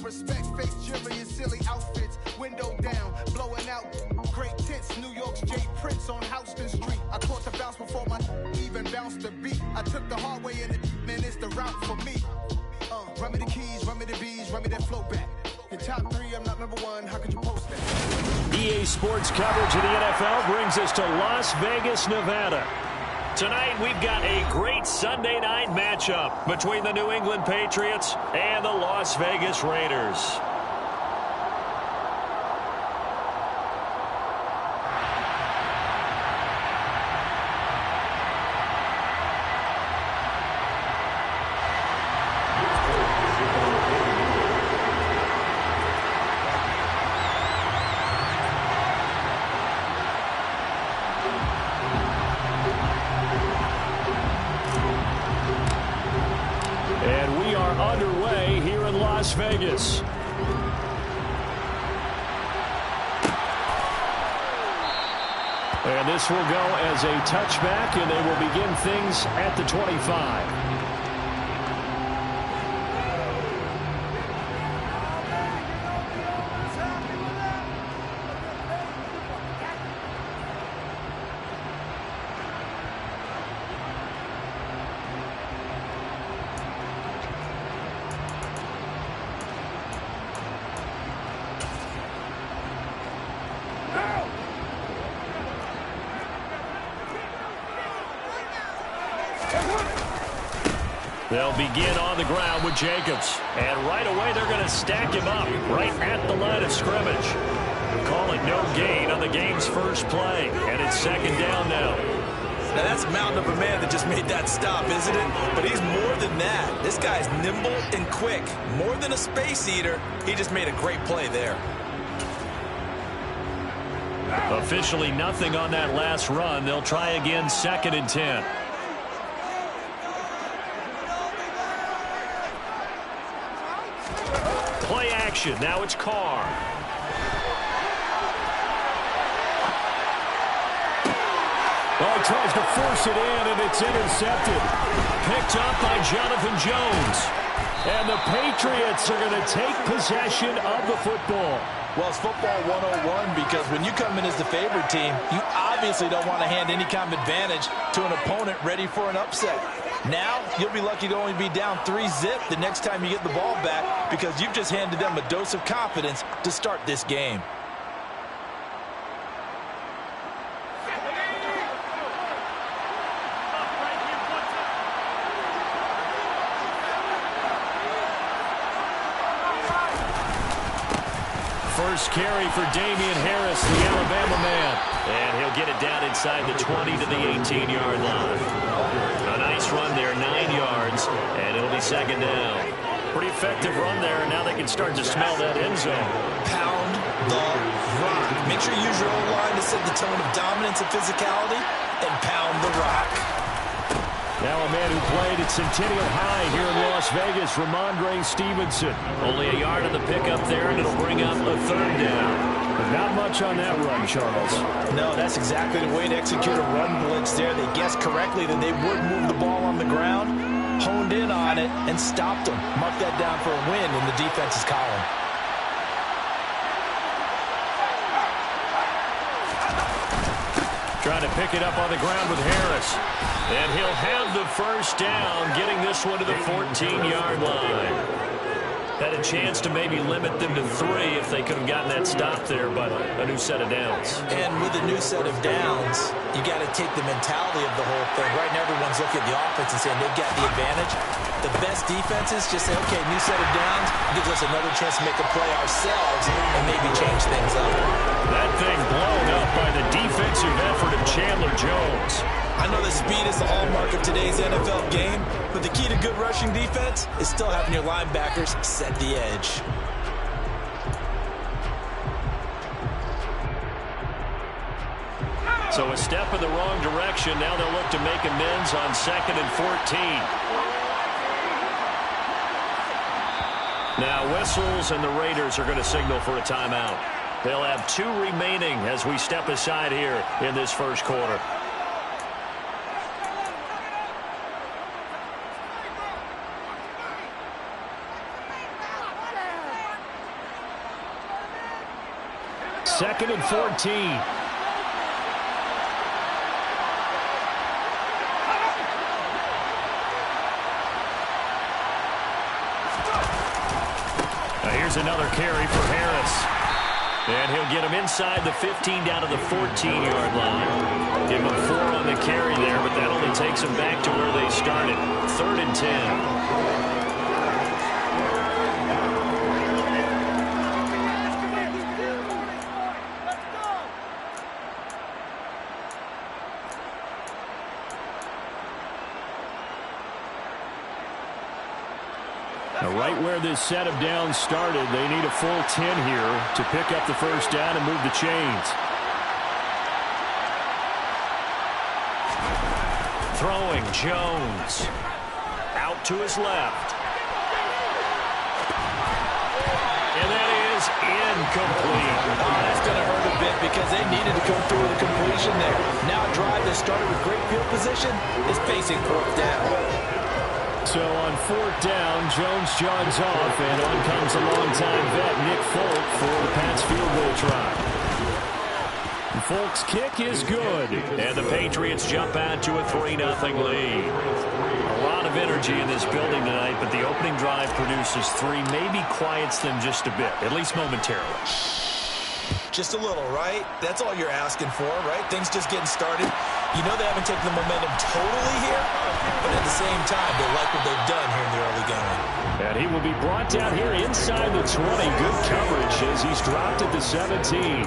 respect fake jewelry and silly outfits. Window down, blowing out great tits. New York's J. Prince on Houston Street. I caught the bounce before my even bounced the beat. I took the hard way and it's the route for me. Run me the keys, run me the bees, run me that flow back. In top 3, I'm not number 1. How could you post that? EA Sports coverage of the NFL brings us to Las Vegas, Nevada. Tonight, we've got a great Sunday night matchup between the New England Patriots and the Las Vegas Raiders. Underway here in Las Vegas. And this will go as a touchback, and they will begin things at the 25. They'll begin on the ground with Jacobs. And right away, they're going to stack him up right at the line of scrimmage. Call it no gain on the game's first play. And it's second down now. Now, that's a mountain of a man that just made that stop, isn't it? But he's more than that. This guy's nimble and quick. More than a space eater. He just made a great play there. Officially nothing on that last run. They'll try again, 2nd and 10. Play action. Now it's Carr. Oh, he tries to force it in, and it's intercepted. Picked up by Jonathan Jones. And the Patriots are going to take possession of the football. Well, it's football 101 because when you come in as the favored team, you obviously don't want to hand any kind of advantage to an opponent ready for an upset. Now, you'll be lucky to only be down 3-zip the next time you get the ball back because you've just handed them a dose of confidence to start this game. First carry for Damian Harris, the Alabama man. And he'll get it down inside the 20 to the 18-yard line. A nice run there, 9 yards, and it'll be second down. Pretty effective run there, and now they can start to smell that end zone. Pound the rock. Make sure you use your own line to set the tone of dominance and physicality, and pound the rock. Now a man who played at Centennial High here in Las Vegas, Ramondre Stevenson. Only a yard on the pickup there, and it'll bring up a third down. But not much on that run, Charles. No, that's exactly the way to execute a run blitz there. They guessed correctly that they would move the ball on the ground, honed in on it, and stopped them. Mark that down for a win in the defense's column. Trying to pick it up on the ground with Harris. And he'll have the first down, getting this one to the 14-yard line. Had a chance to maybe limit them to 3 if they could have gotten that stop there, but a new set of downs. And with a new set of downs, you got to take the mentality of the whole thing. Right now, everyone's looking at the offense and saying they've got the advantage. The best defenses just say, okay, new set of downs gives us another chance to make a play ourselves and maybe change things up. That thing blown up by the defensive effort of Chandler Jones. I know that speed is the hallmark of today's NFL game, but the key to good rushing defense is still having your linebackers set the edge. So a step in the wrong direction. Now they'll look to make amends on 2nd and 14. Now whistles, and the Raiders are going to signal for a timeout. They'll have 2 remaining as we step aside here in this first quarter. 2nd and 14. Here's another carry for Harris. And he'll get him inside the 15 down to the 14-yard line. Give him 4 on the carry there, but that only takes him back to where they started. 3rd and 10. Right where this set of downs started, they need a full 10 here to pick up the first down and move the chains. Throwing, Jones. Out to his left. And that is incomplete. That's going to hurt a bit because they needed to come through with a completion there. Now a drive that started with great field position is facing 4th down. So on 4th down, Jones jogs off, and on comes a longtime vet, Nick Folk, for the Pats field goal try. And Folk's kick is good. And the Patriots jump out to a 3-0 lead. A lot of energy in this building tonight, but the opening drive produces 3, maybe quiets them just a bit, at least momentarily. Just a little, right? That's all you're asking for, right? Things just getting started. You know they haven't taken the momentum totally here, but at the same time, they like what they've done here in the early going. And he will be brought down here inside the 20. Good coverage as he's dropped at the 17.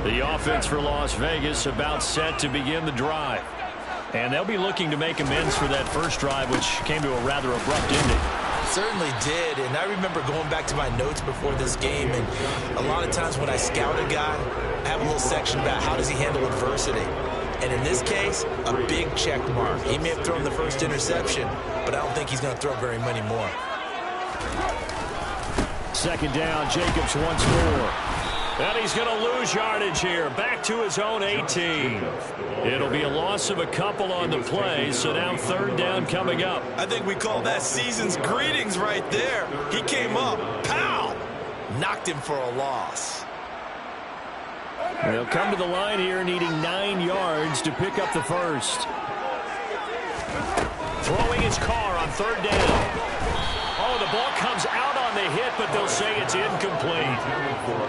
The offense for Las Vegas about set to begin the drive. And they'll be looking to make amends for that first drive, which came to a rather abrupt ending. Certainly did, and I remember going back to my notes before this game, and a lot of times when I scout a guy, I have a little section about how does he handle adversity. And in this case, a big check mark. He may have thrown the first interception, but I don't think he's going to throw very many more. 2nd down, Jacobs once more. And he's going to lose yardage here. Back to his own 18. It'll be a loss of a couple on the play, so now 3rd down coming up. I think we call that season's greetings right there. He came up, pow! Knocked him for a loss. They'll come to the line here needing 9 yards to pick up the first. Throwing his car on 3rd down. Oh, the ball comes out on the hit, but they'll say it's incomplete.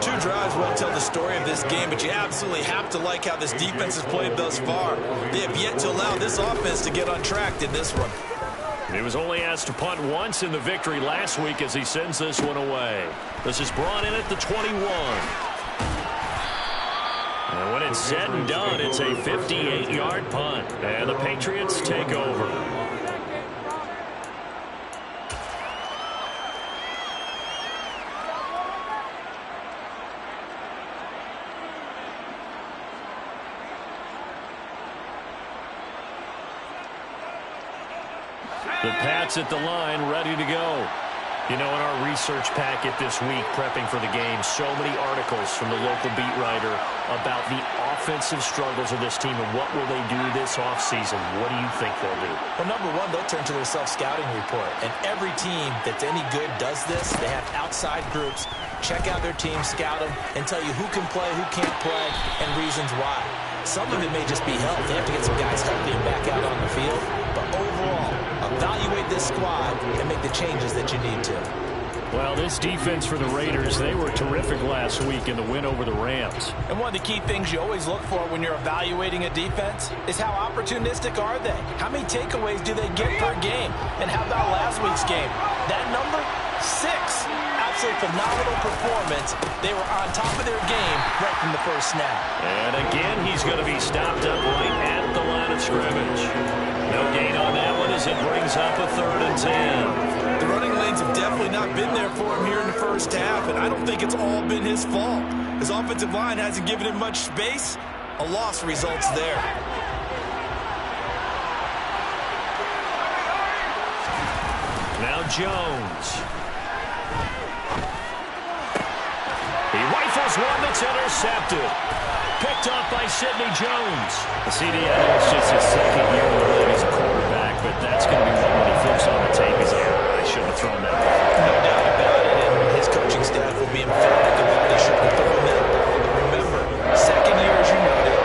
2 drives won't tell the story of this game, but you absolutely have to like how this defense has played thus far. They have yet to allow this offense to get untracked in this one. He was only asked to punt once in the victory last week as he sends this one away. This is brought in at the 21. And when it's said and done, it's a 58-yard punt. And the Patriots take over. The Pats at the line, ready to go. You know, in our research packet this week, prepping for the game, so many articles from the local beat writer about the offensive struggles of this team and what will they do this offseason. What do you think they'll do? Well, number one, they'll turn to their self-scouting report. And every team that's any good does this. They have outside groups, check out their team, scout them, and tell you who can play, who can't play, and reasons why. Some of it may just be health. They have to get some guys healthy and back out on the field. But overall, evaluate this squad and make the changes that you need to. Well, this defense for the Raiders, they were terrific last week in the win over the Rams. And one of the key things you always look for when you're evaluating a defense is how opportunistic are they? How many takeaways do they get per game? And how about last week's game? That number, 6. Absolutely phenomenal performance. They were on top of their game right from the first snap. And again, he's going to be stopped up right at the line of scrimmage. No gain on that one as it brings up a 3rd and 10. The running lanes have definitely not been there for him here in the first half, and I don't think it's all been his fault. His offensive line hasn't given him much space. A loss results there. Now Jones. Here's one that's intercepted. Picked off by Sidney Jones. CD, I know it's just his second year in the league as a quarterback, but that's going to be one when he flips on the tape. He's like, I shouldn't have thrown that ball. No doubt about it, and his coaching staff will be emphatic about he shouldn't have thrown that ball. But remember, second year, as you noted,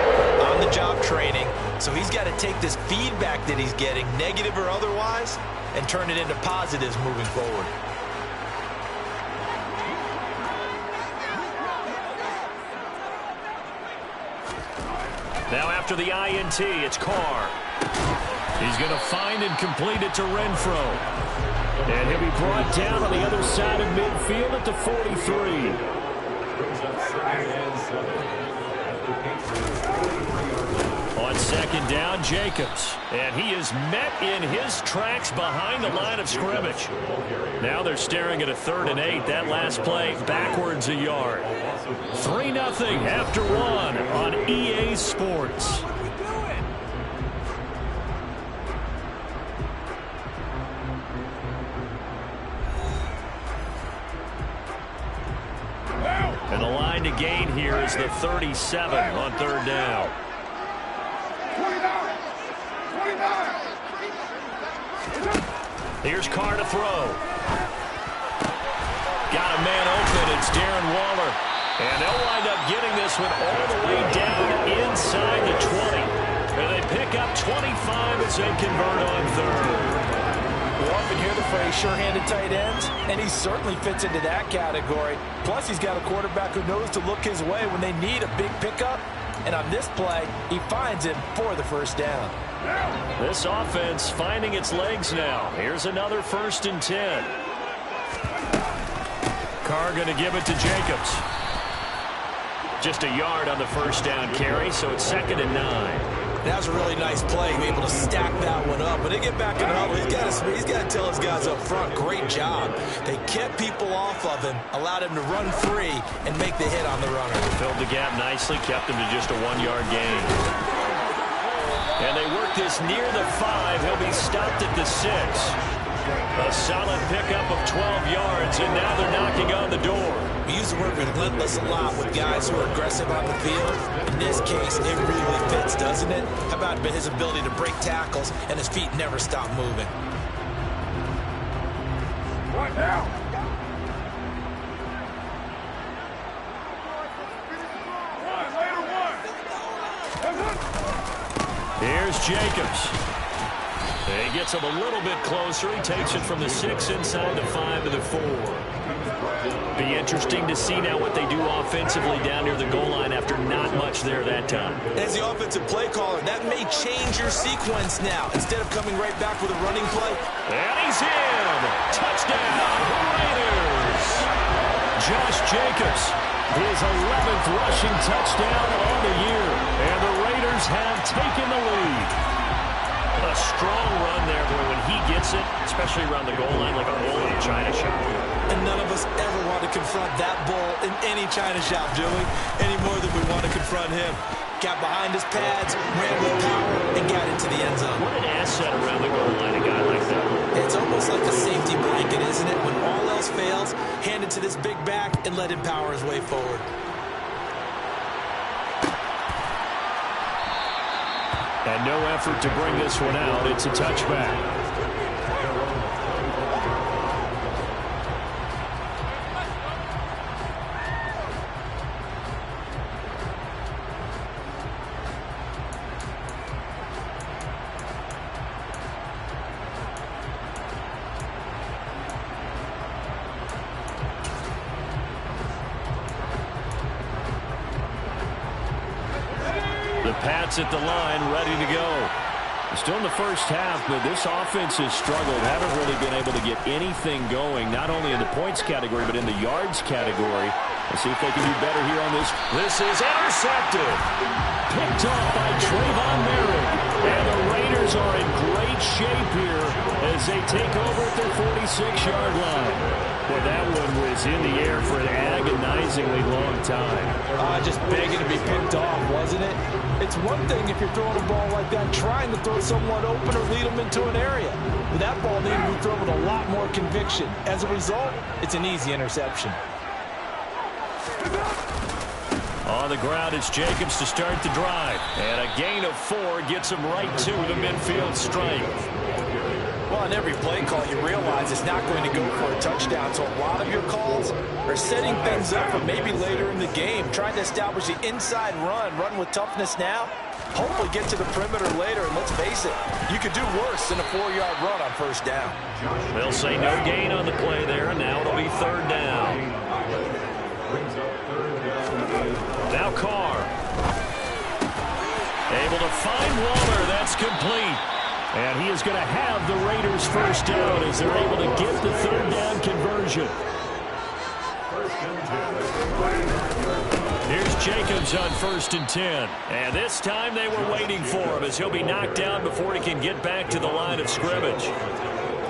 on-the-job training, so he's got to take this feedback that he's getting, negative or otherwise, and turn it into positives moving forward. Now after the INT, it's Carr. He's going to find and complete it to Renfro. And he'll be brought down on the other side of midfield at the 43. On second down, Jacobs. And he is met in his tracks behind the line of scrimmage. Now they're staring at a 3rd and 8. That last play backwards a yard. 3-0 after 1 on EA Sports. And the line to gain here is the 37 on 3rd down. Here's Carr to throw. Got a man open. It's Darren Waller. And they'll wind up getting this one all the way down inside the 20. And they pick up 25 as they convert on 3rd. We often hear the phrase sure-handed tight ends, and he certainly fits into that category. Plus, he's got a quarterback who knows to look his way when they need a big pickup. And on this play, he finds him for the 1st down. This offense finding its legs now. Here's another 1st and 10. Carr going to give it to Jacobs. Just a yard on the 1st down carry, so it's 2nd and 9. That was a really nice play, able to stack that one up. When they get back in the huddle, he's got to tell his guys up front, great job. They kept people off of him, allowed him to run free, and make the hit on the runner. Filled the gap nicely, kept him to just a 1-yard gain. And they work this near the 5. He'll be stopped at the 6. A solid pickup of 12 yards, and now they're knocking on the door. We use the word relentless a lot with guys who are aggressive on the field. In this case, it really fits, doesn't it? How about his ability to break tackles and his feet never stop moving? Right now. Here's Jacobs. He gets him a little bit closer. He takes it from the 6 inside the 5 to the 4. Be interesting to see now what they do offensively down near the goal line after not much there that time. As the offensive play caller, that may change your sequence now. Instead of coming right back with a running play. And he's in. Touchdown, Raiders. Josh Jacobs, his 11th rushing touchdown on the year. And the Raiders have taken the lead. A strong run there, boy, when he gets it, especially around the goal line like a bull in a china shop. And none of us ever want to confront that bull in any china shop, do we? Any more than we want to confront him. Got behind his pads, ran with power, and got into the end zone. What an asset around the goal line, a guy like that. It's almost like a safety blanket, isn't it? When all else fails, hand it to this big back and let him power his way forward. And no effort to bring this one out. It's a touchback. The Pats at the line, ready to go. Still in the first half, but this offense has struggled. Haven't really been able to get anything going, not only in the points category, but in the yards category. Let's see if they can do better here on this. This is intercepted. Picked off by Trayvon Merrick. And the Raiders are in great shape here as they take over at their 46-yard line. Well, that one was in the air for an agonizingly long time. Just begging to be picked off, wasn't it? It's one thing if you're throwing a ball like that, trying to throw someone open or lead them into an area. But that ball needed to be thrown with a lot more conviction. As a result, it's an easy interception. On the ground, it's Jacobs to start the drive. And a gain of 4 gets him right to the midfield stripe. Well, on every play call, you realize it's not going to go for a touchdown. So a lot of your calls are setting things up for maybe later in the game, trying to establish the inside run with toughness now, hopefully get to the perimeter later. And let's face it, you could do worse than a 4-yard run on first down. They'll say no gain on the play there, and now it'll be third down. Now Carr. Able to find Waller. That's complete. And he is going to have the Raiders first down as they're able to get the third down conversion. Here's Jacobs on 1st and 10. And this time they were waiting for him as he'll be knocked down before he can get back to the line of scrimmage.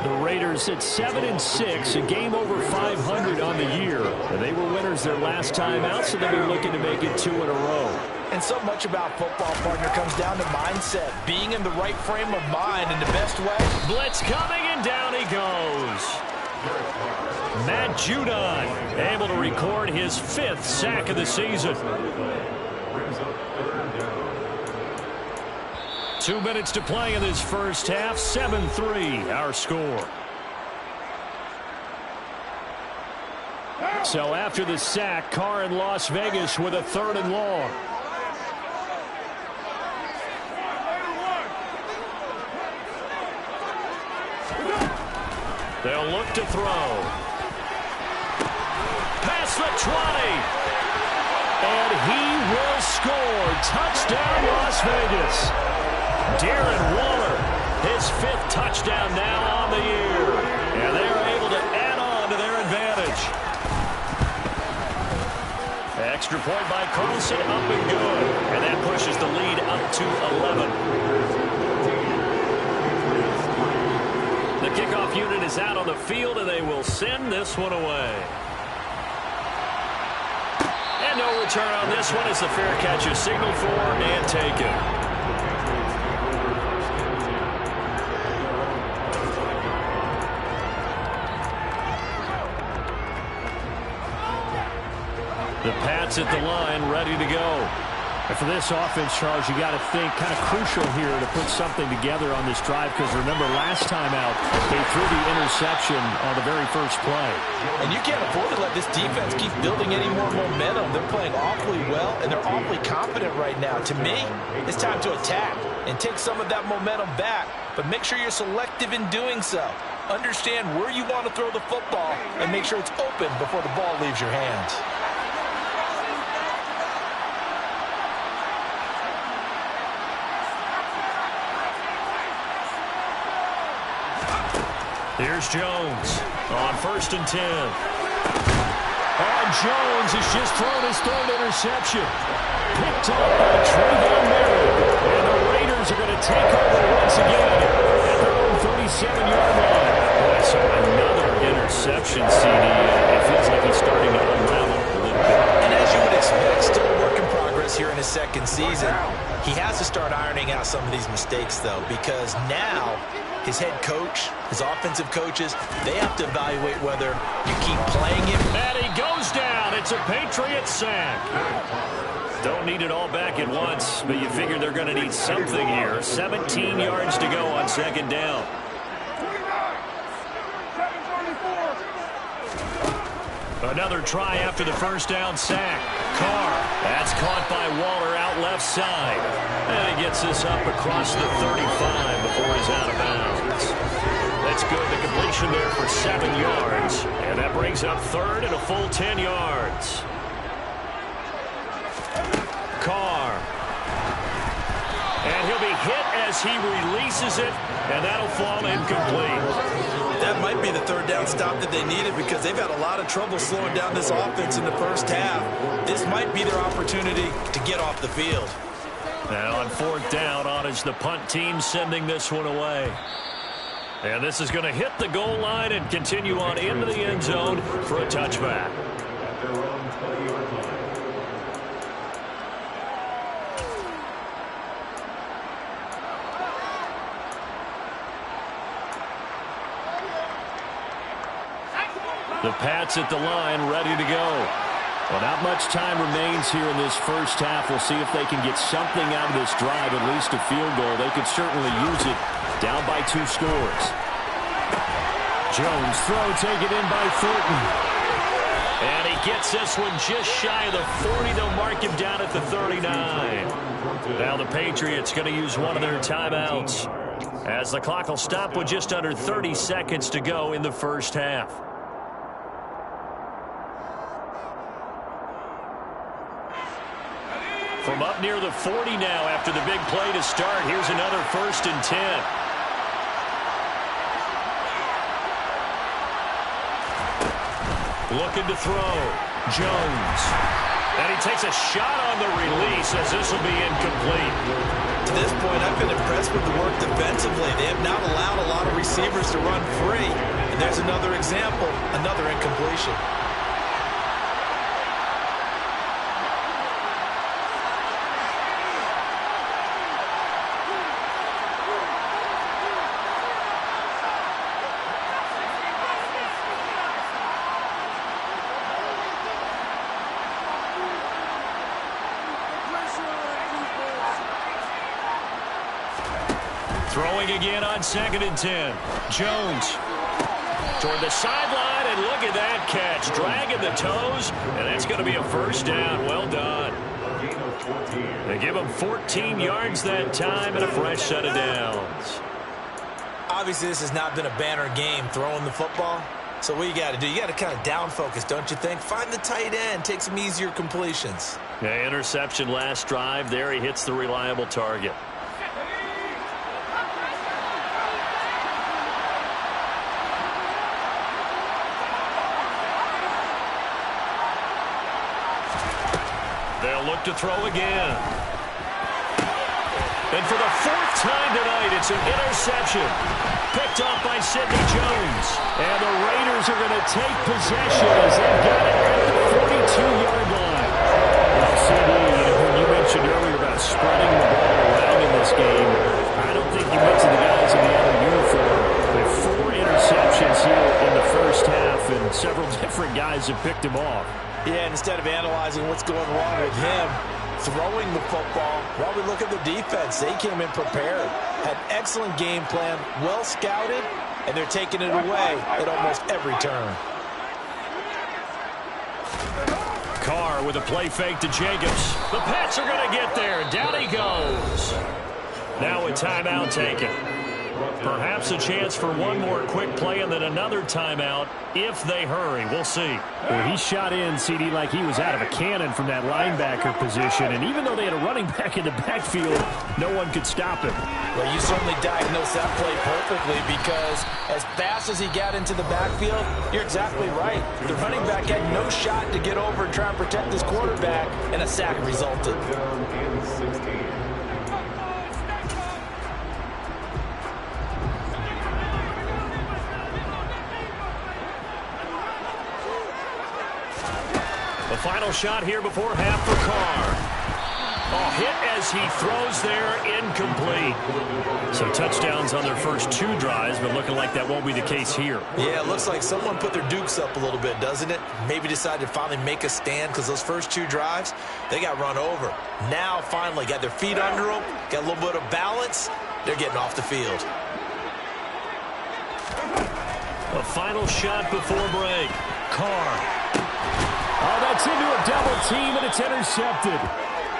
The Raiders at 7-6, a game over 500 on the year. And they were winners their last time out, so they'll be looking to make it 2 in a row. And so much about football, partner, comes down to mindset. Being in the right frame of mind in the best way. Blitz coming, and down he goes. Matt Judon able to record his 5th sack of the season. 2 minutes to play in this first half. 7-3 our score. So after the sack, Carr in Las Vegas with a 3rd and long. They'll look to throw. Past the 20. And he will score. Touchdown, Las Vegas. Darren Waller, his 5th touchdown now on the year. And they're able to add on to their advantage. Extra point by Carlson, up and good. And that pushes the lead up to 11. The kickoff unit is out on the field, and they will send this one away. And no return on this one as the fair catch is signaled for and taken. The Pats at the line, ready to go. And for this offense, Charles, you got to think kind of crucial here to put something together on this drive, because remember last time out they threw the interception on the very first play. And you can't afford to let this defense keep building any more momentum. They're playing awfully well, and they're awfully confident right now. To me, it's time to attack and take some of that momentum back, but make sure you're selective in doing so. Understand where you want to throw the football and make sure it's open before the ball leaves your hands. Here's Jones on 1st and 10. And Jones has just thrown his 3rd interception. Picked up by Trayvon Merritt. And the Raiders are going to take over once again at their own 37-yard line. Boy, so another interception, CD. It feels like he's starting to unravel a little bit. And as you would expect, still a work in progress here in his 2nd season. He has to start ironing out some of these mistakes, though, because now his head coach, his offensive coaches, they have to evaluate whether you keep playing him. And he goes down. It's a Patriot sack. Don't need it all back at once, but you figure they're going to need something here. 17 yards to go on 2nd down. Another try after the first down sack. Carr, that's caught by Waller out left side. And he gets this up across the 35 before he's out of bounds. That's good. The completion there for 7 yards. And that brings up 3rd and a full 10 yards. Carr. And he'll be hit as he releases it, and that'll fall incomplete. That might be the 3rd down stop that they needed, because they've had a lot of trouble slowing down this offense in the first half. This might be their opportunity to get off the field. Now on 4th down, on is the punt team sending this one away. And this is going to hit the goal line and continue on into the end zone for a touchback. The Pats at the line, ready to go. Well, not much time remains here in this first half. We'll see if they can get something out of this drive, at least a field goal. They could certainly use it, down by 2 scores. Jones throw taken in by Thornton. And he gets this one just shy of the 40. They'll mark him down at the 39. Now the Patriots going to use one of their timeouts, as the clock will stop with just under 30 seconds to go in the first half. From up near the 40 now after the big play to start. Here's another 1st and 10. Looking to throw. Jones. And he takes a shot on the release as this will be incomplete. To this point, I've been impressed with the work defensively. They have not allowed a lot of receivers to run free. And there's another example, another incompletion. Throwing again on 2nd and 10. Jones toward the sideline, and look at that catch. Dragging the toes, and that's going to be a 1st down. Well done. They give him 14 yards that time and a fresh set of downs. Obviously, this has not been a banner game throwing the football. So what you got to do, you got to kind of down focus, don't you think? Find the tight end, take some easier completions. Yeah, interception last drive. There he hits the reliable target. They'll look to throw again. And for the 4th time tonight, it's an interception. Picked off by Sidney Jones. And the Raiders are going to take possession as they've got it at the 42-yard line. Well, Sidney, you mentioned earlier about spreading the ball around in this game. I don't think you mentioned the guys in the other uniform. But 4 interceptions here in the first half, and several different guys have picked him off. Yeah, and instead of analyzing what's going wrong with him throwing the football, well, we look at the defense. They came in prepared, had excellent game plan, well scouted, and they're taking it away at almost every turn. Carr with a play fake to Jacobs. The Pats are going to get there. Down he goes. Now a timeout taken. Perhaps a chance for one more quick play and then another timeout if they hurry. We'll see. Well, he shot in, CD, like he was out of a cannon from that linebacker position. And even though they had a running back in the backfield, no one could stop him. Well, you certainly diagnosed that play perfectly, because as fast as he got into the backfield, you're exactly right. The running back had no shot to get over and try and protect his quarterback, and a sack resulted. The final shot here before half for Carr. A hit as he throws there, incomplete. So touchdowns on their first 2 drives, but looking like that won't be the case here. Yeah, it looks like someone put their dukes up a little bit, doesn't it? Maybe decided to finally make a stand, because those first 2 drives, they got run over. Now, finally, got their feet under them, got a little bit of balance. They're getting off the field. A final shot before break. Carr. Oh, that's into a double team, and it's intercepted.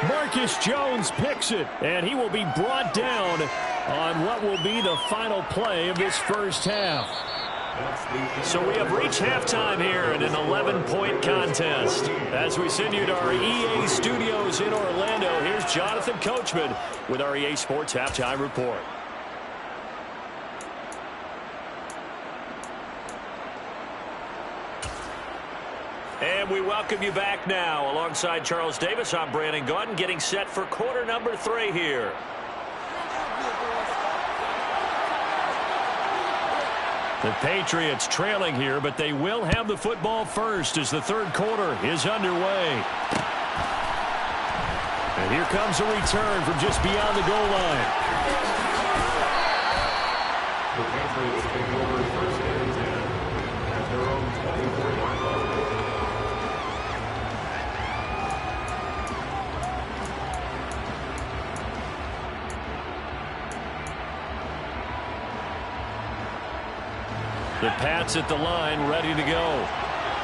Marcus Jones picks it, and he will be brought down on what will be the final play of this first half. So we have reached halftime here in an 11-point contest. As we send you to our EA studios in Orlando, here's Jonathan Coachman with our EA Sports Halftime Report. And we welcome you back now. Alongside Charles Davis, I'm Brandon Gaudin, getting set for quarter number 3 here. The Patriots trailing here, but they will have the football first as the third quarter is underway. And here comes a return from just beyond the goal line. The Patriots take over first and 10 at their own 24-yard line. The Pats at the line, ready to go.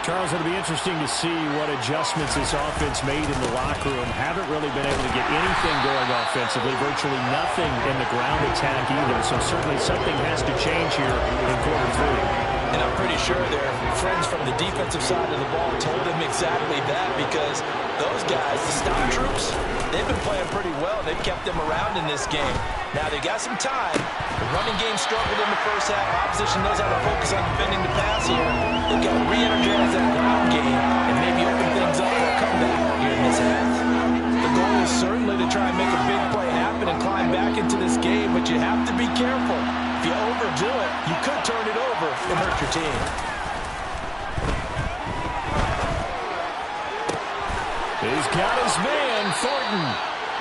Charles, it'll be interesting to see what adjustments this offense made in the locker room. Haven't really been able to get anything going offensively, virtually nothing in the ground attack either. So certainly something has to change here in quarter three. And I'm pretty sure their friends from the defensive side of the ball told him exactly that, because those guys, the stop troops, they've been playing pretty well. They've kept them around in this game. Now they got some time. The running game struggled in the first half. Opposition knows how to focus on defending the pass here. They've got to re-energize that ground game and maybe open things up for a comeback here in this half. The goal is certainly to try and make a big play happen and climb back into this game, but you have to be careful. If you overdo it, you could turn it over and hurt your team. He's got his man, Thornton.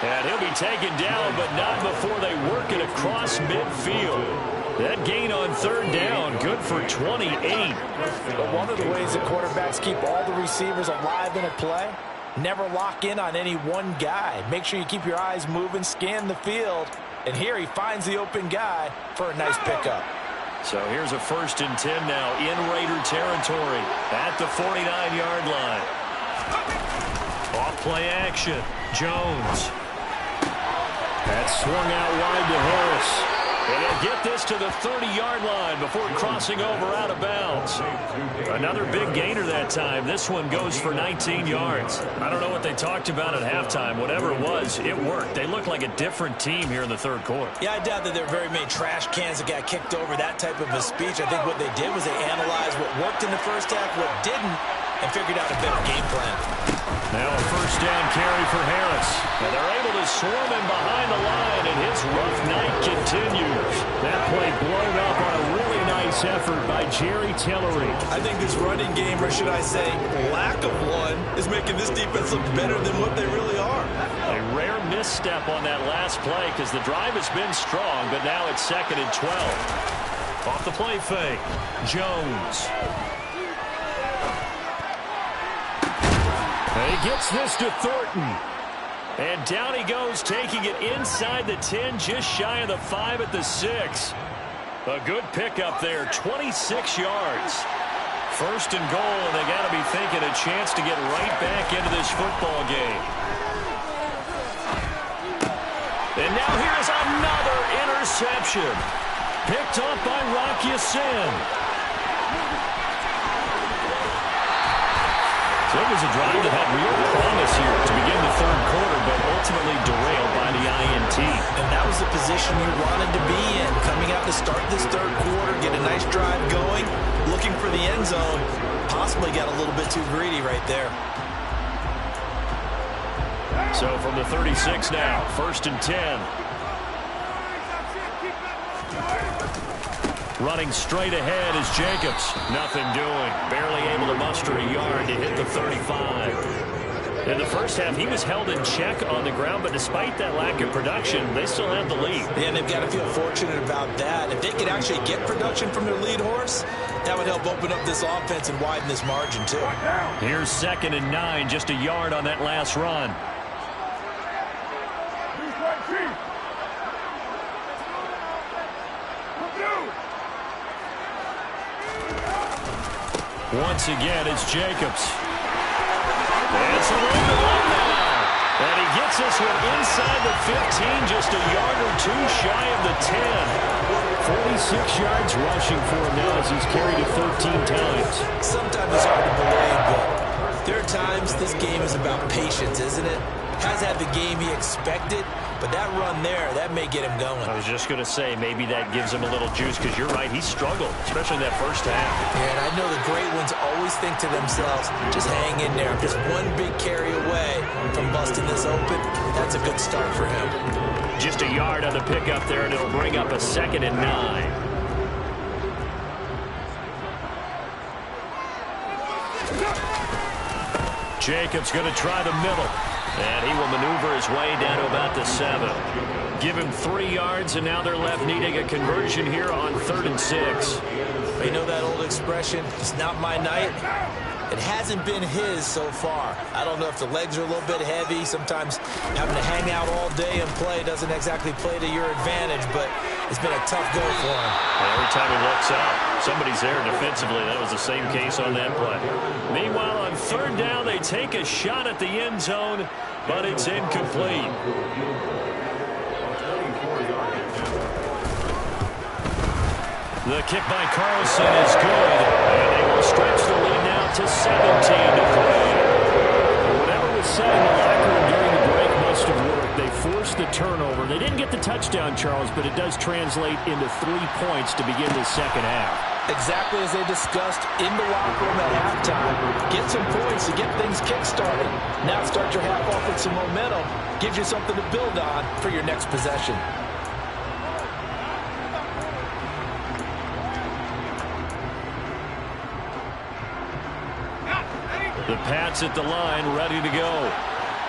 And he'll be taken down, but not before they work it across midfield. That gain on third down, good for 28. But one of the ways that quarterbacks keep all the receivers alive in a play, never lock in on any one guy. Make sure you keep your eyes moving, scan the field. And here he finds the open guy for a nice pickup. So here's a 1st and 10 now in Raider territory at the 49-yard line. Off play action, Jones. That swung out wide to Harris. And he'll get this to the 30-yard line before crossing over out of bounds. Another big gainer that time. This one goes for 19 yards. I don't know what they talked about at halftime. Whatever it was, it worked. They look like a different team here in the third quarter. Yeah, I doubt that there are very many trash cans that got kicked over, that type of a speech. I think what they did was they analyzed what worked in the first half, what didn't, and figured out a better game plan. Now a 1st down carry for Harris. And they're able to swarm him behind the line, and his rough night continues. That play blown up on a really nice effort by Jerry Tillery. I think this running game, or should I say lack of one, is making this defense look better than what they really are. A rare misstep on that last play because the drive has been strong, but now it's 2nd and 12. Off the play fake, Jones. And he gets this to Thornton. And down he goes, taking it inside the 10, just shy of the 5 at the 6. A good pickup there, 26 yards. 1st and goal, and they got to be thinking a chance to get right back into this football game. And now here's another interception. Picked up by Rock Ya-Sin. So it was a drive that had real promise here to begin the third quarter, but ultimately derailed by the INT. And that was the position you wanted to be in. Coming out to start this third quarter, get a nice drive going, looking for the end zone. Possibly got a little bit too greedy right there. So from the 36 now, 1st and 10. Running straight ahead is Jacobs. Nothing doing. Barely able to muster a yard to hit the 35. In the first half, he was held in check on the ground, but despite that lack of production, they still have the lead. Yeah, and they've got to feel fortunate about that. If they could actually get production from their lead horse, that would help open up this offense and widen this margin, too. Here's 2nd and 9, just a yard on that last run. Once again, it's Jacobs. And it's a room to run now. And he gets this one inside the 15, just a yard or two shy of the 10. 46 yards rushing for him now as he's carried it 13 times. Sometimes it's hard to believe, but there are times this game is about patience, isn't it? Has had the game he expected, but that run there, that may get him going. I was just going to say, maybe that gives him a little juice, because you're right, he struggled, especially in that first half. Yeah, and I know the great ones always think to themselves, just hang in there. I'm just one big carry away from busting this open. That's a good start for him. Just a yard on the pickup there, and it'll bring up a 2nd and 9. Jacobs going to try the middle. And he will maneuver his way down to about the 7. Give him 3 yards, and now they're left needing a conversion here on 3rd and 6. You know that old expression, it's not my night? It hasn't been his so far. I don't know if the legs are a little bit heavy. Sometimes having to hang out all day and play doesn't exactly play to your advantage, but It's been a tough go for him. Every time he looks out, somebody's there defensively. That was the same case on that play. Meanwhile, on third down, they take a shot at the end zone, but it's incomplete. The kick by Carlson is good, and they will stretch the lead now to 17-3. Whatever was said in the locker room during the break must have worked. They forced the turnover. They didn't get the touchdown, Charles, but it does translate into 3 points to begin the second half. Exactly as they discussed in the locker room at halftime. Get some points to get things kick-started. Now start your half off with some momentum. Gives you something to build on for your next possession. The Pats at the line, ready to go.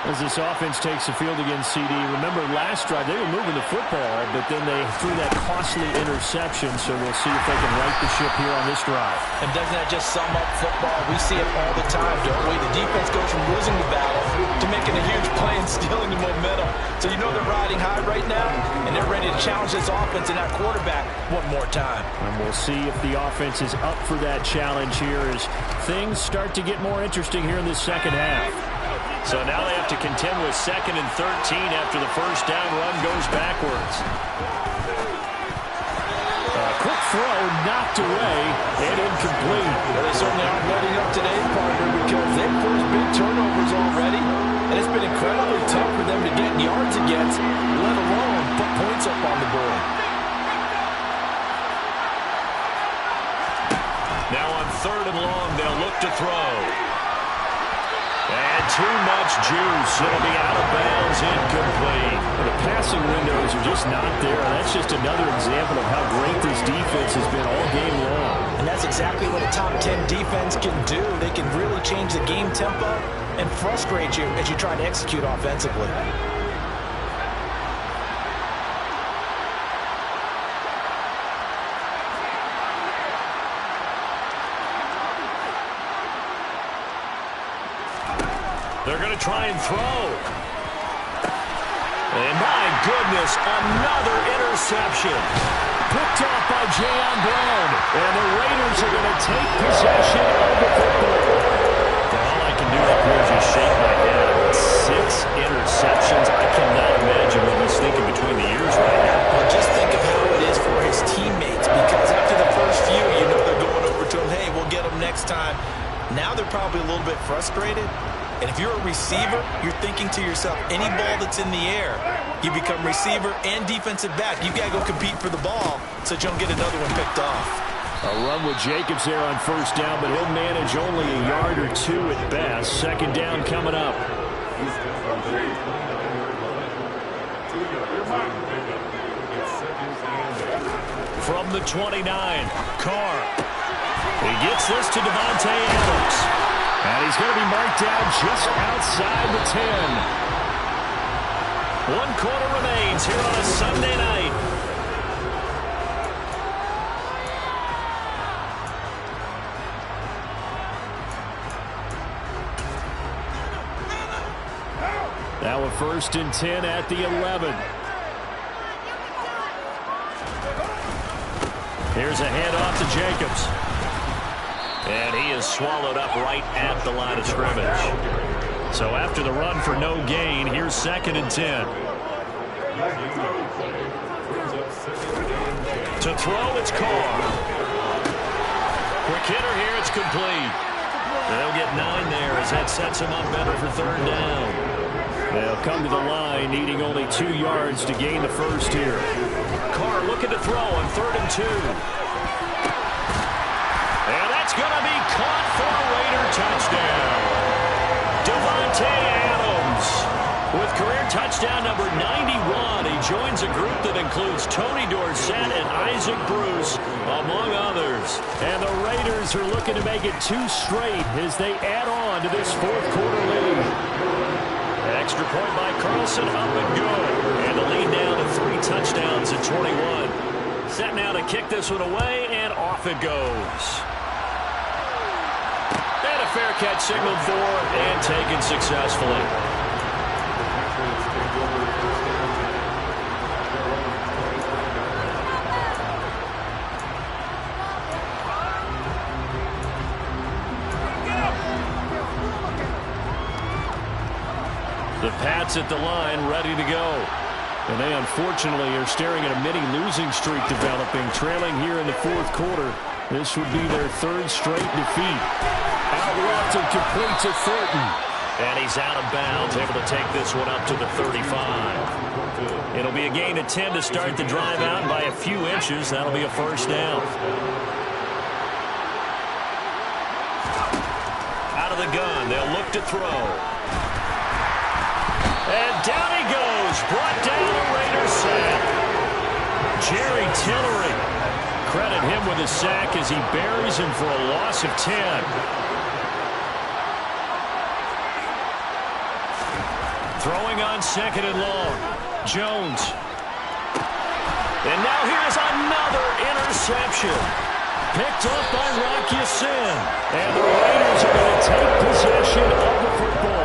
As this offense takes the field against CD, remember last drive they were moving the football, but then they threw that costly interception, so we'll see if they can right the ship here on this drive. And doesn't that just sum up football? We see it all the time, don't we? The defense goes from losing the battle to making a huge play and stealing the momentum. So you know they're riding high right now, and they're ready to challenge this offense and that quarterback one more time. And we'll see if the offense is up for that challenge here as things start to get more interesting here in this second half. So now they have to contend with 2nd and 13 after the first down run goes backwards. Quick throw knocked away and incomplete. Well, they certainly aren't letting up today, partner, because they've forced big turnovers already, and it's been incredibly tough for them to get yards against, let alone put points up on the board. Now on 3rd and long, they'll look to throw. And too much juice. It'll be out of bounds, incomplete. The passing windows are just not there. That's just another example of how great this defense has been all game long. And that's exactly what a top 10 defense can do. They can really change the game tempo and frustrate you as you try to execute offensively. They're going to try and throw. And my goodness, another interception. Picked off by Jayon Brown. And the Raiders are going to take possession of the football. All I can do up here is just shake my head. 6 interceptions. I cannot imagine what he's thinking between the ears right now. Well, just think of how it is for his teammates, because after the first few, you know they're going over to him, hey, we'll get him next time. Now they're probably a little bit frustrated. And if you're a receiver, you're thinking to yourself, any ball that's in the air, you become receiver and defensive back. You've got to go compete for the ball so that you don't get another one picked off. A run with Jacobs there on first down, but he'll manage only a yard or 2 at best. Second down coming up. From the 29, Carr. He gets this to Davante Adams. And he's going to be marked down just outside the 10. 1 quarter remains here on a Sunday night. Now a 1st and 10 at the 11. Here's a handoff to Jacobs. And he is swallowed up right at the line of scrimmage. So after the run for no gain, here's 2nd and 10. To throw, it's Carr. Quick hitter here, it's complete. They'll get 9 there as that sets him up better for 3rd down. They'll come to the line, needing only 2 yards to gain the first here. Carr looking to throw on 3rd and 2. And that's going to be caught for a Raider touchdown. Davante Adams with career touchdown number 91. He joins a group that includes Tony Dorsett and Isaac Bruce, among others. And the Raiders are looking to make it 2 straight as they add on to this 4th quarter lead. Extra point by Carlson, up and good. And the lead now to 3 touchdowns at 21. Set now to kick this one away, and off it goes. And a fair catch signaled for and taken successfully. Pats at the line, ready to go. And they unfortunately are staring at a mini losing streak developing, trailing here in the fourth quarter. This would be their third straight defeat. Out left and complete to Thornton. And he's out of bounds, able to take this one up to the 35. It'll be a gain of 10 to start the drive out by a few inches. That'll be a first down. Out of the gun, they'll look to throw. And down he goes, brought down a Raiders sack. Jerry Tillery, credit him with a sack as he buries him for a loss of 10. Throwing on second and long. Jones. And now here's another interception. Picked up by Rock Ya-Sin. And the Raiders are going to take possession of the football.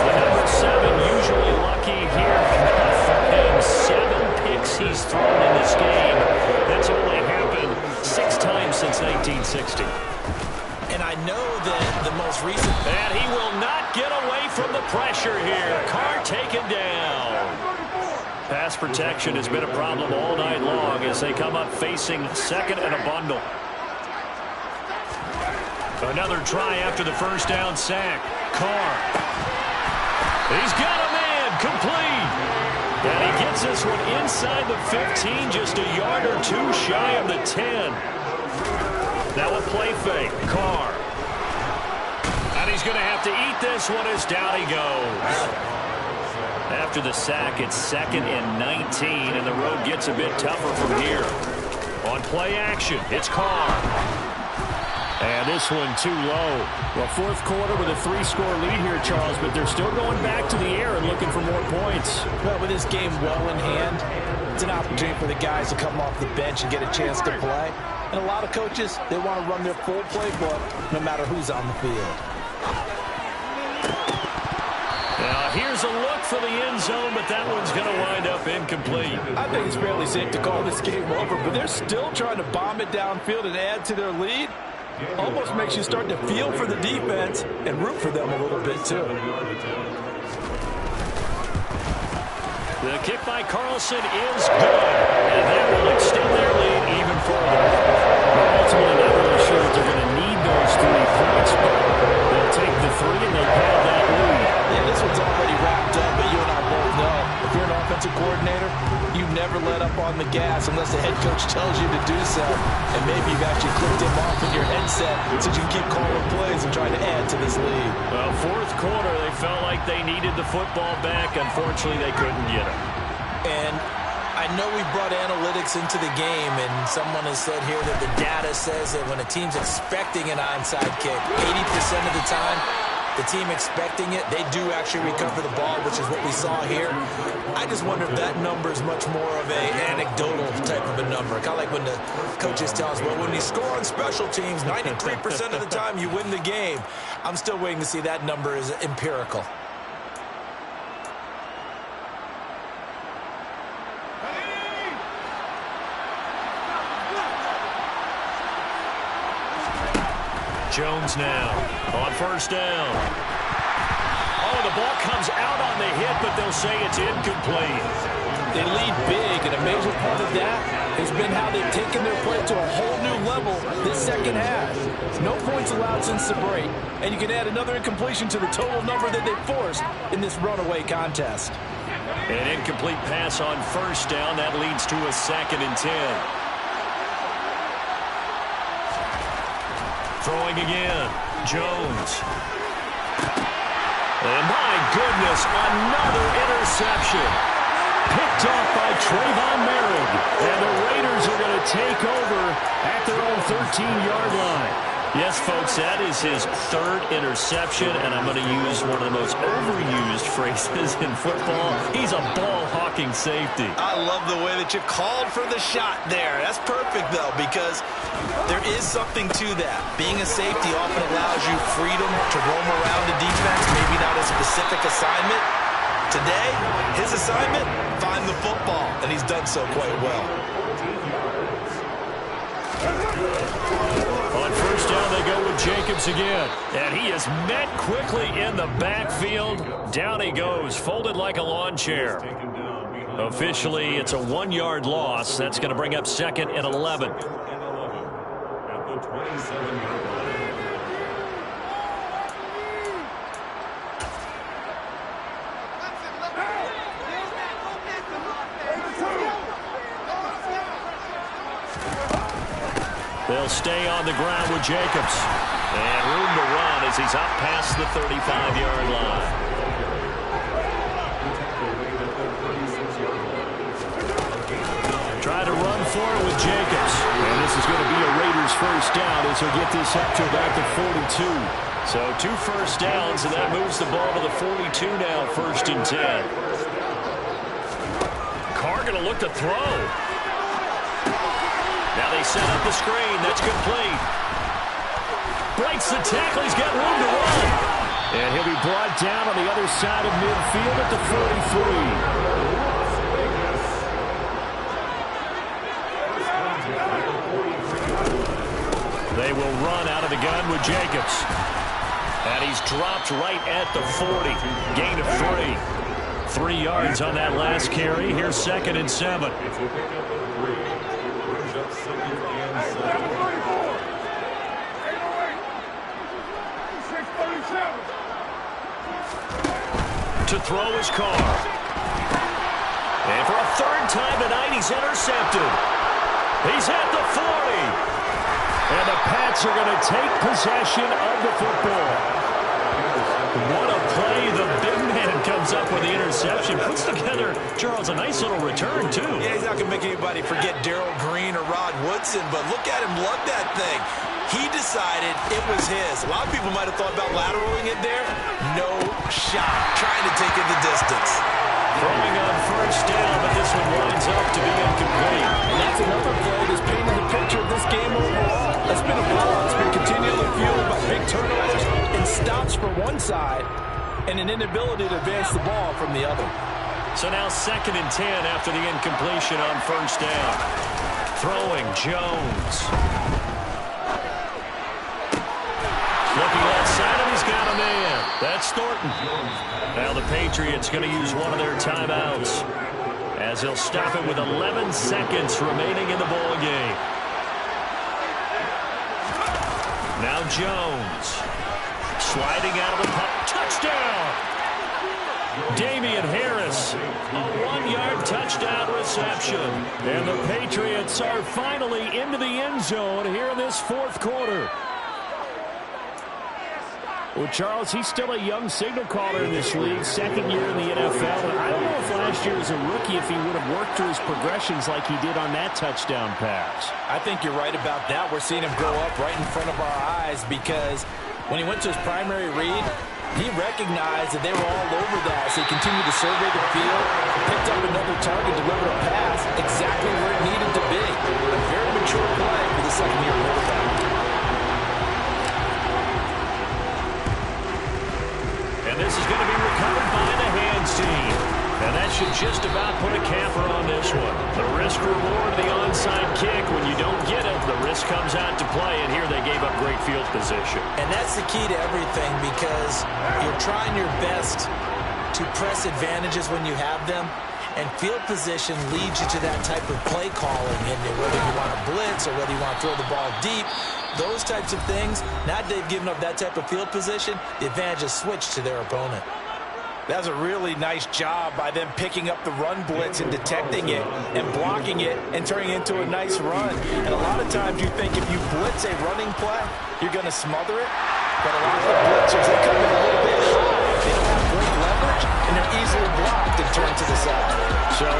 The number 7 usually lucky here. And 7 picks he's thrown in this game. That's only happened 6 times since 1960. And I know that the most recent... And he will not get away from the pressure here. Carr taken down. Pass protection has been a problem all night long as they come up facing second and a bundle. Another try after the first down sack. Carr. He's got a man complete. And he gets this one inside the 15, just a yard or two shy of the 10. Now a play fake. Carr. And he's going to have to eat this one as down he goes. After the sack, it's second and 19, and the road gets a bit tougher from here. On play action, it's Carr. And this one too low. Well, fourth quarter with a 3-score lead here, Charles, but they're still going back to the air and looking for more points. Well, with this game well in hand, it's an opportunity for the guys to come off the bench and get a chance to play. And a lot of coaches, they want to run their full playbook no matter who's on the field. Now, here's a look for the end zone, but that one's going to wind up incomplete. I think it's fairly safe to call this game over, but they're still trying to bomb it downfield and add to their lead. Almost makes you start to feel for the defense and root for them a little bit, too. The kick by Carlson is good, and that will extend their lead even further. Well, ultimately, not really sure that they're going to need those 3 points, but they'll take the 3 and they'll have that lead. Yeah, this one's already wrapped up, but you and I both know if you're an offensive coordinator, you never let up on the gas unless the head coach tells you to do so. And maybe you've actually clicked him off in your headset so you can keep calling plays and trying to add to this lead. Well, fourth quarter, they felt like they needed the football back. Unfortunately, they couldn't get it. And I know we brought analytics into the game, and someone has said here that the data says that when a team's expecting an onside kick, 80% of the time, the team expecting it, they do actually recover the ball, which is what we saw here. I just wonder if that number is much more of an anecdotal type of a number. Kind of like when the coaches tell us, well, when you score on special teams, 93% of the time you win the game. I'm still waiting to see that number is empirical. Jones now on first down. Oh, the ball comes out on the hit, but they'll say it's incomplete. They lead big, and a major part of that has been how they've taken their play to a whole new level this second half. No points allowed since the break, and you can add another incompletion to the total number that they forced in this runaway contest. An incomplete pass on first down. That leads to a second and 10. Throwing again, Jones. And my goodness, another interception. Picked off by Trayvon Merritt. And the Raiders are going to take over at their own 13-yard line. Yes, folks, that is his third interception, and I'm going to use one of the most overused phrases in football. He's a ball-hawking safety. I love the way that you called for the shot there. That's perfect, though, because there is something to that. Being a safety often allows you freedom to roam around the defense, maybe not a specific assignment. Today, his assignment, find the football, and he's done so quite well. On first down, they go with Jacobs again. And he is met quickly in the backfield. Down he goes, folded like a lawn chair. Officially, it's a 1-yard loss. That's going to bring up 2nd and 11. At the 27-yard line. They'll stay on the ground with Jacobs. And room to run as he's up past the 35-yard line. Try to run for it with Jacobs. And this is going to be a Raiders first down as he'll get this up to about the 42. So 2 first downs, and that moves the ball to the 42 now, 1st and 10. Carr going to look to throw. Now they set up the screen. That's complete. Breaks the tackle. He's got room to run. And he'll be brought down on the other side of midfield at the 43. They will run out of the gun with Jacobs. And he's dropped right at the 40. Gain of 3. 3 yards on that last carry. Here's 2nd and 7. To throw his Carr. And for a 3rd time tonight, he's intercepted. He's at the 40. And the Pats are going to take possession of the football. What a play. The big man comes up with the interception. Puts together, Charles, a nice little return, too. Yeah, he's not going to make anybody forget Darrell Green or Rod Woodson, but look at him lug that thing. He decided it was his. A lot of people might have thought about lateraling it there. No shot. Trying to take it the distance. Throwing on first down, but this one winds up to be incomplete. And that's another play that's painting the picture of this game overall. It's been a blowout. It's been continually fueled by big turnovers and stops for one side and an inability to advance the ball from the other. So now 2nd and 10 after the incompletion on first down. Throwing Jones. Looking outside him, he's got a man. That's Thornton. Now the Patriots going to use one of their timeouts as he'll stop it with 11 seconds remaining in the ball game. Now Jones. Sliding out of the pocket. Touchdown! Damian Harris, a 1-yard touchdown reception. And the Patriots are finally into the end zone here in this 4th quarter. Well, Charles, he's still a young signal caller in this league, 2nd year in the NFL. And I don't know if last year as a rookie if he would have worked through his progressions like he did on that touchdown pass. I think you're right about that. We're seeing him grow up right in front of our eyes because when he went to his primary read, he recognized that they were all over that. So he continued to survey the field, picked up another target, delivered a pass exactly where it needed to be. A very mature play for the 2nd-year quarterback. And this is going to be recovered by the hands team. And that should just about put a capper on this one. The risk reward of the onside kick. When you don't get it, the risk comes out to play. And here they gave up great field position. And that's the key to everything because you're trying your best to press advantages when you have them. And field position leads you to that type of play calling. And whether you want to blitz or whether you want to throw the ball deep, those types of things, now that they've given up that type of field position, the advantage is switched to their opponent. That's a really nice job by them picking up the run blitz and detecting it and blocking it and turning it into a nice run. And a lot of times you think if you blitz a running play, you're going to smother it. But a lot of the blitzers, they come in a little bit high. They don't have great leverage, and they're easily blocked and turned to the side. So